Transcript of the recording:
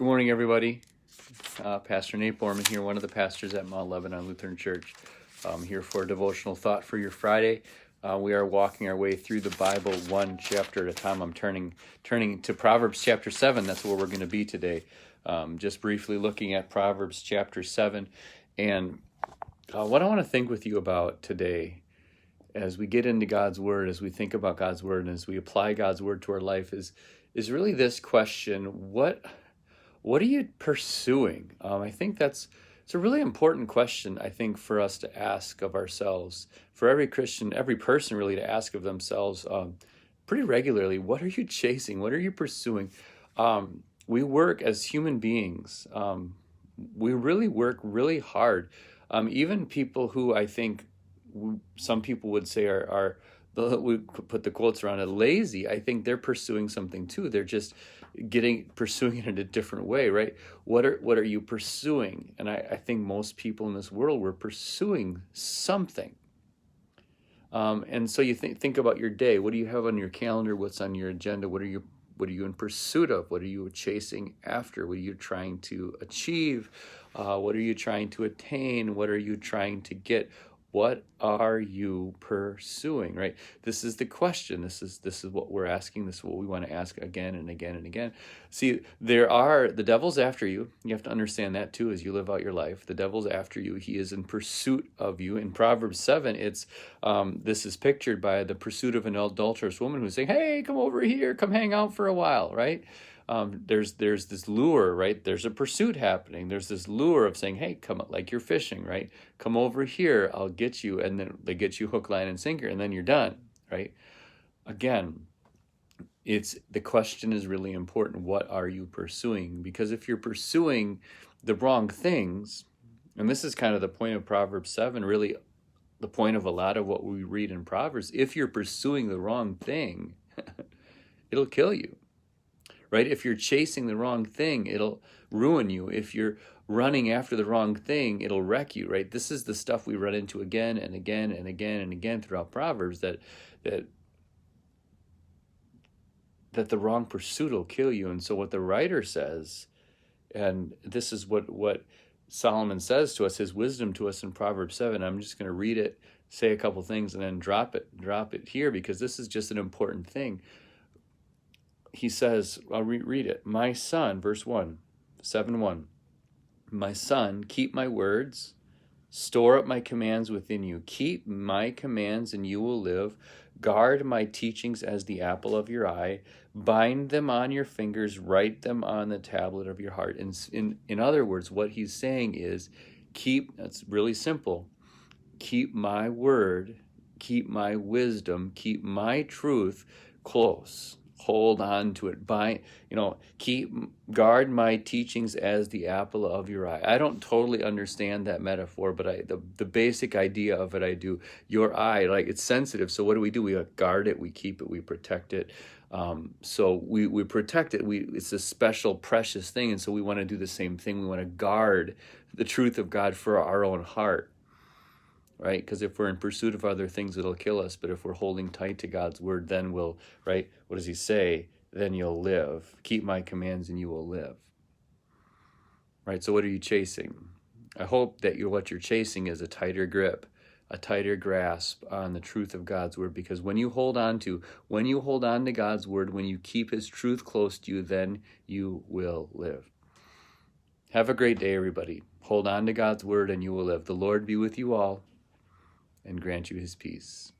Good morning, everybody. Pastor Nate Borman here, one of the pastors at Mount Lebanon Lutheran Church. I'm here for a devotional thought for your Friday. We are walking our way through the Bible one chapter at a time. I'm turning to Proverbs chapter 7. That's where we're going to be today. Just briefly looking at Proverbs chapter 7. And what I want to think with you about today as we get into God's Word, as we think about God's Word, and as we apply God's Word to our life is really this question: What are you pursuing? I think it's a really important question, I think, for us to ask of ourselves, for every Christian, every person really to ask of themselves pretty regularly. What are you chasing? What are you pursuing? We work as human beings. We really work really hard. Even people who I think some people would say we put the quotes around it, lazy, I think they're pursuing something too. They're just pursuing it in a different way, right? What are you pursuing? And I think most people in this world were pursuing something. And so you think about your day. What do you have on your calendar? What's on your agenda? What are you in pursuit of? What are you chasing after? What are you trying to achieve? What are you trying to attain? What are you trying to get? What are you pursuing, right? This is the question. This is what we're asking. This is what we want to ask again and again and again. See, the devil's after you. You have to understand that too as you live out your life. The devil's after you. He is in pursuit of you. In Proverbs 7, this is pictured by the pursuit of an adulterous woman who's saying, "Hey, come over here, come hang out for a while," right? There's this lure, right? There's a pursuit happening. There's this lure of saying, "Hey, come, like you're fishing, right? Come over here, I'll get you." And then they get you hook, line, and sinker, and then you're done, right? Again, the question is really important. What are you pursuing? Because if you're pursuing the wrong things, and this is kind of the point of Proverbs 7, really the point of a lot of what we read in Proverbs, if you're pursuing the wrong thing, it'll kill you. Right? If you're chasing the wrong thing, it'll ruin you. If you're running after the wrong thing, it'll wreck you, right? This is the stuff we run into again and again and again and again throughout Proverbs, that the wrong pursuit will kill you. And so what the writer says, and this is what Solomon says to us, his wisdom to us in Proverbs 7. I'm just going to read it, say a couple things, and then drop it here, because this is just an important thing. He says, I'll read it. My son, verse 1, 7:1. My son, keep my words, store up my commands within you. Keep my commands and you will live. Guard my teachings as the apple of your eye. Bind them on your fingers, write them on the tablet of your heart. In other words, what he's saying is, that's really simple. Keep my word, keep my wisdom, keep my truth close. Hold on to it. Guard my teachings as the apple of your eye. I don't totally understand that metaphor, but the basic idea of it I do. Your eye, like, it's sensitive. So what do? We guard it, we keep it, we protect it. So we protect it. It's a special, precious thing, and so we want to do the same thing. We want to guard the truth of God for our own heart. Right? Because if we're in pursuit of other things, it'll kill us. But if we're holding tight to God's word, then right? What does he say? Then you'll live. Keep my commands and you will live. Right? So what are you chasing? I hope that what you're chasing is a tighter grip, a tighter grasp on the truth of God's word. Because when you hold on to God's word, when you keep his truth close to you, then you will live. Have a great day, everybody. Hold on to God's word and you will live. The Lord be with you all and grant you his peace.